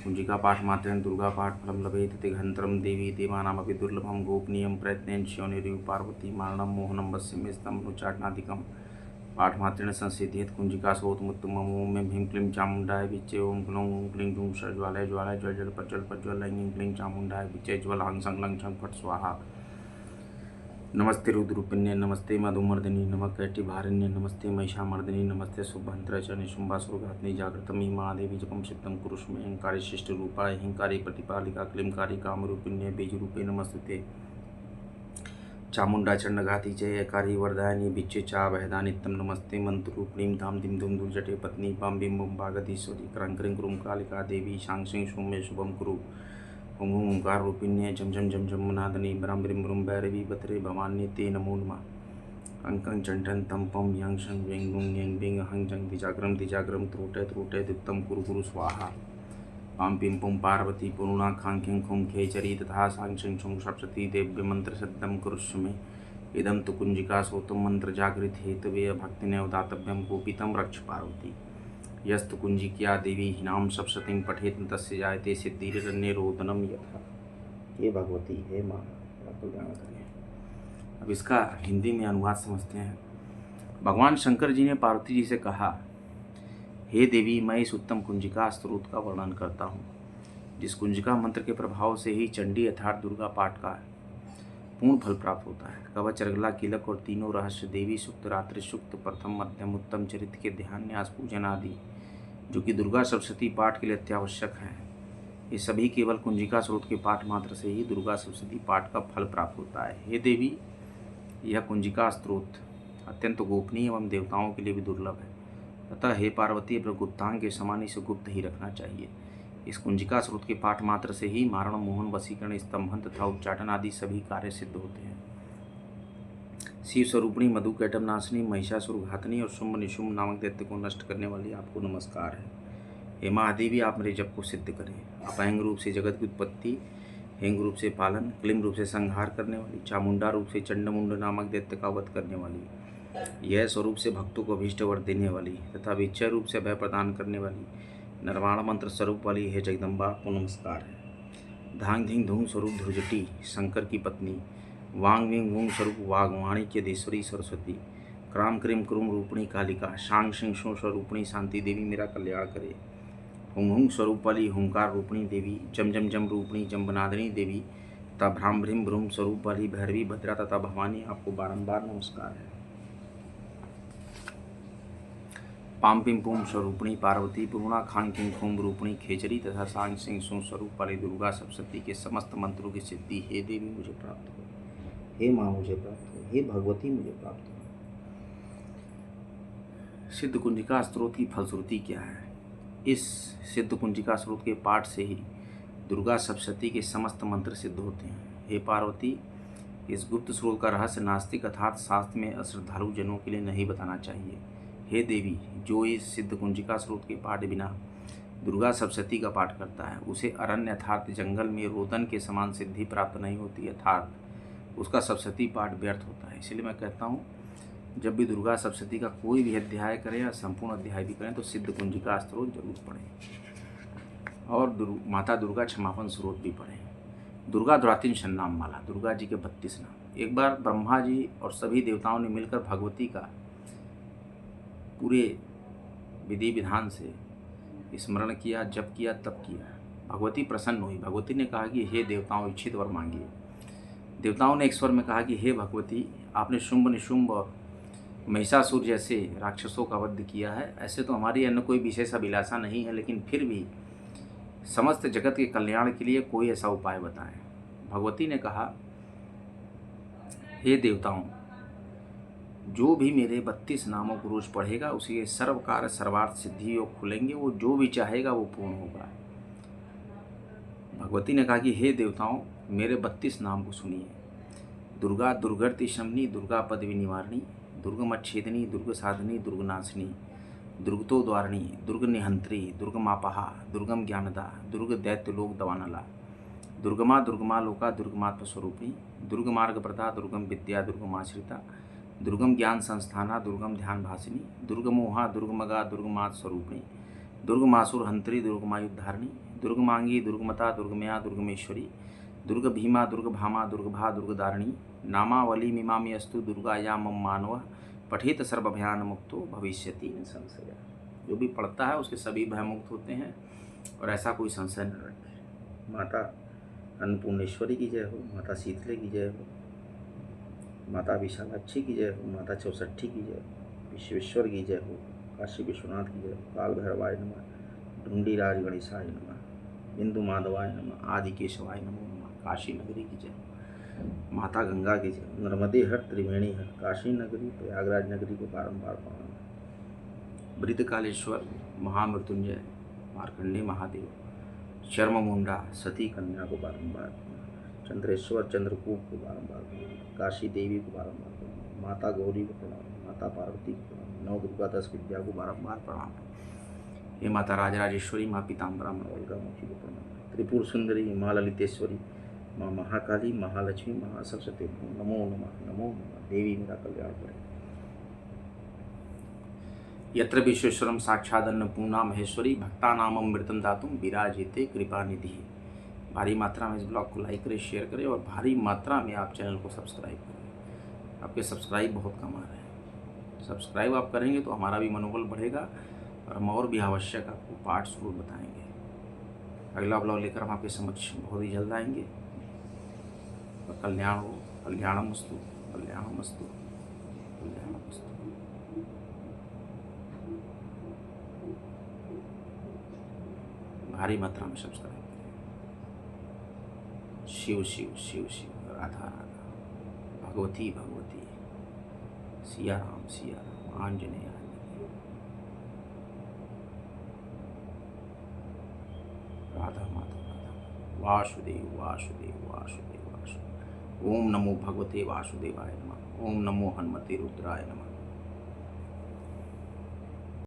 कुंजिका पाठ मात्रेण दुर्गा पाठ फलम लभेत तिघंतरम देवी देवानामपि दुर्लभम गोपनीयम प्रयत्नेन श्योनिरिव पार्वती मारणम मोहनम वश्यमे स्तम नुचाटनादिकम पाठ मात्रेण संसिद्धित कुंजिका सोतमुत्तम ओम में भीम क्लीं चामुंडाय विच्चे ओम ग्लौं ओम क्लीं ग्लूं ज्वालय ज्वालय जल जल प्रज्वल ऐं क्लीं चामुंडाय विच्चे ज्वल हंग संग लंग छंग फट स्वाहा। नमस्ते रुद्रूपिण्ये नमस्ते मधुमर्दिनी नमः कैटिभारिण्ये नमस्ते महिषामर्दिनी नमस्ते शुभंत्र च निशुंभासुरघातनी जागृतमी महादेवी जपम सिद्धम कुरुष्मे अहंकारी शिष्ट रूपाय अहंकारी प्रतिपालिका क्लींकारी कामरूपिण्ये बीजरूपे नमस्ते चामुंडा चंडघाती जयकारी वरदायनी भिक्षे चा वहदा नित्यम नमस्ते मंत्रूपणीं धाम धिम धुम दुर्जटे पत्नी बम बिम बुम भागधीश्वरी क्रं क्रीं क्रूं कालिका देवी शांग सिंह सौम्य शुभम कुरु ओम ओंकार रूपिण्ये झम झम झम झम नादनी ब्रह्म ब्रिम ब्रुम भैरवी बत्रे भवान्ये ते नमो नमः अंकं चंठन तम पम yang शं वें गुं यें बें हं जं दिजाग्रम त्रोटे त्रोटे दिप्तम कुरु कुरु स्वाहा। पाम पिम पुम पार्वती पुरुणा खां खिं खुम खेचरी तथा सांग शं छुं सप्तती देव्य मंत्र सद्दम कुरुष्मे इदम तु कुंजिका सोतम मंत्र जागृत हेतवे भक्तिने दातव्यम गोपितम रक्ष पार्वती यस्तु कुंजिक्या देवी हिनाम सप्ततीं पठेत तस्य जायते सिद्धिर्निरोधनम यथा। हे भगवती हे माँ कल्याण करें। अब इसका हिंदी में अनुवाद समझते हैं। भगवान शंकर जी ने पार्वती जी से कहा, हे देवी मैं इस उत्तम कुंजिका स्त्रोत का वर्णन करता हूँ जिस कुंजिका मंत्र के प्रभाव से ही चंडी अर्थात दुर्गा पाठ का पूर्ण फल प्राप्त होता है। कवच अर्गला कीलक और तीनों रहस्य देवी सूक्त रात्रि सूक्त प्रथम मध्यम उत्तम चरित्र के ध्यान न्यास पूजन आदि जो कि दुर्गा सप्तशती पाठ के लिए अत्यावश्यक है, ये सभी केवल कुंजिका स्रोत के पाठ मात्र से ही दुर्गा सप्तशती पाठ का फल प्राप्त होता है। हे देवी, यह कुंजिका स्त्रोत अत्यंत गोपनीय एवं देवताओं के लिए भी दुर्लभ है, अतः हे पार्वती अपने गुप्तांग के समान इसे गुप्त ही रखना चाहिए। इस कुंजिका स्रोत के पाठ मात्र से ही मारण मोहन वशीकरण स्तंभन तथा उच्चाटन आदि सभी कार्य सिद्ध होते हैं। शिव स्वरूपिणी मधु कैटम नाशिनी महिषासुर घातनी और शुंभ निशुंभ नामक दैत्य को नष्ट करने वाली आपको नमस्कार है। हे महादेवी, आप मेरे जप को सिद्ध करें। आप ऐंग रूप से जगत की उत्पत्ति, हेंग रूप से पालन, क्लीम रूप से संहार करने वाली, चामुंडा रूप से चंडमुंड नामक दैत्य का वध करने वाली, यह स्वरूप से भक्तों को अभीष्ट वर देने वाली तथा विचय रूप से अभय प्रदान करने वाली, निर्वाण मंत्र स्वरूप वाली हे जगदम्बा को नमस्कार है। धांग धिंग धूम स्वरूप ध्रुजटी शंकर की पत्नी, वांग विंग वूंग स्वरूप वाग्वाणी के देश्वरी Saraswati, cram cream क्रूम रूपणी Kalika, शांग Singh show स्वरूपणी Shanti Devi मेरा कल्याण करे। हुंग हुंग स्वरूप वाली हुंकार रूपणी देवी, जम जम जम रूपणी जम्बनादिनी देवी तथा भ्राम भ्रीम भ्रूम स्वरूप वाली भैरवी भद्रा तथा भवानी आपको बारंबार नमस्कार है। पाम पिम पुम स्वरूपणी पार्वती, पूर्णा खांग किंग खुम रूपणी खेचरी तथा सांग सिंह सु स्वरूप वाली दुर्गा सप्तशती के समस्त मंत्रों की सिद्धि हे देवी मुझे प्राप्त हो, हे माँ मुझे प्राप्त हो, हे भगवती मुझे प्राप्त हो। सिद्ध कुंजिका स्त्रोत की फलश्रुति क्या है? इस सिद्ध कुंजिका स्त्रोत के पाठ से ही दुर्गा सप्तशती के समस्त मंत्र सिद्ध होते हैं। हे पार्वती, इस गुप्त स्रोत का रहस्य नास्तिक अर्थात शास्त्र में अश्रद्धालु जनों के लिए नहीं बताना चाहिए। हे देवी, जो इस सिद्ध कुंजिका स्रोत के पाठ बिना दुर्गा सप्तशती का पाठ करता है उसे अरण्य अर्थात जंगल में रोदन के समान सिद्धि प्राप्त नहीं होती, अर्थात उसका सप्तशती पाठ व्यर्थ होता है। इसलिए मैं कहता हूँ, जब भी दुर्गा सप्तशती का कोई भी अध्याय करें या संपूर्ण अध्याय भी करें तो सिद्ध कुंजिका स्त्रोत जरूर पढ़ें और माता दुर्गा क्षमापन स्रोत भी पढ़ें। दुर्गा द्वातिन शन्नाम माला, दुर्गा जी के 32 नाम। एक बार ब्रह्मा जी और सभी देवताओं ने मिलकर भगवती का पूरे विधि विधान से स्मरण किया, जप किया, तप किया। भगवती प्रसन्न हुई। भगवती ने कहा कि हे देवताओं, इच्छित वर मांगिए। देवताओं ने एक स्वर में कहा कि हे भगवती, आपने शुंभ निशुंभ और महिषासुर जैसे राक्षसों का वध किया है। ऐसे तो हमारी अन्य कोई विशेष अभिलाषा नहीं है, लेकिन फिर भी समस्त जगत के कल्याण के लिए कोई ऐसा उपाय बताएं। भगवती ने कहा, हे देवताओं, जो भी मेरे 32 नामों को रोज पढ़ेगा उसे सर्व कार्य सर्वार्थ सिद्धि योग खुलेंगे, वो जो भी चाहेगा वो पूर्ण होगा। भगवती ने कहा कि हे देवताओं, मेरे 32 नाम को सुनिए। दुर्गा दुर्गति शमनी, दुर्गा पदवी निवारणी, दुर्गमच्छेदनी, दुर्ग साधनी, दुर्गनाशिनी, दुर्गतो द्वारणी, दुर्ग निहंत्री, दुर्गमापहा, दुर्गम ज्ञानदा, दुर्ग दैत्य लोक दवानला, दुर्गमा लोका, दुर्गमात्म स्वरूपिणी, दुर्गमार्ग प्रदा, दुर्गम विद्या, दुर्गमाश्रिता, दुर्गम ज्ञान संस्थाना, दुर्गम ध्यान भासिनी, दुर्गमोहा, दुर्गमगा, दुर्गमात स्वरूपिणी, दुर्गमासुर हंत्री दुर्गमायुद्धारिणी दुर्गमांगी दुर्गमता दुर्गमया दुर्गमेश्वरी दुर्ग भीमा दुर्ग भामा दुर्गभा दुर्गदारिणी नामावली मीमामी अस्तु दुर्गाया मम मानव पठित सर्वभयान मुक्तो भविष्यति न संशय। जो भी पढ़ता है उसके सभी भय मुक्त होते हैं और ऐसा कोई संशय न रखे। माता अन्नपूर्णेश्वरी की जय हो, माता शीतले की जय हो, माता विशालाक्षी की जय हो, माता चौसठी की जय हो, विश्वेश्वर की जय हो, काशी विश्वनाथ की जय हो, काल भैरवाय नमः, ढूंढीराज गणेशाय नमः, बिंदु माधवाय नमः, आदि केशवाय नमो नमः, काशी नगरी की जय हो, माता गंगा की जय, नर्मदे हर त्रिवेणी हर, काशी नगरी प्रयागराज नगरी को बारंबार प्रणाम। वृद्धकालेश्वर महामृत्युंजय मार्कंडे महादेव, शर्ममुंडा सती कन्या को बारंबार, चंद्रेश्वर चंद्रकूट को बारंबार प्रणाम, काशी देवी को बारंबार प्रणाम, माता गौरी को प्रणाम, माता पार्वती को प्रणाम, नौ दुर्गा 10 विद्या को बारंबार प्रणाम। हे माता राजराजेश्वरी, माँ पीताम्बरा, माँ वल्गामुखी को प्रणाम, त्रिपुर सुंदरी, माँ ललितेश्वरी, माँ महाकाली, महालक्ष्मी, महासरस्वती नमो नमः, नमो नमः। देवी मेरा कल्याण करे। यत्र विश्वेश्वरम साक्षादन्नपूर्णा महेश्वरी भक्तानाम अमृतम दातुम विराजिते कृपा निधि। भारी मात्रा में इस ब्लॉग को लाइक करें, शेयर करें और भारी मात्रा में आप चैनल को सब्सक्राइब करें। आपके सब्सक्राइब बहुत कम आ रहे हैं। सब्सक्राइब आप करेंगे तो हमारा भी मनोबल बढ़ेगा और हम और भी आवश्यक आपको पाठ जरूर बताएंगे। अगला ब्लॉग लेकर हम आपके समक्ष बहुत ही जल्द आएंगे। कल्याण हो, कल्याणमस्तु, कल्याणमस्तु, कल्याणमस्तु। भारी मात्रा में सब्सक्राइब करें। शिव शिव शिव शिव, राधा राधा, भगवती भगवती, सिया राम आंजनेय आंजनेय, राधा माधव राधा, वासुदेव वासुदेव वासुदेव वासुदेव। ओम नमो भगवते वासुदेवाय नमः। ओम नमो हनुमते रुद्राय नमः।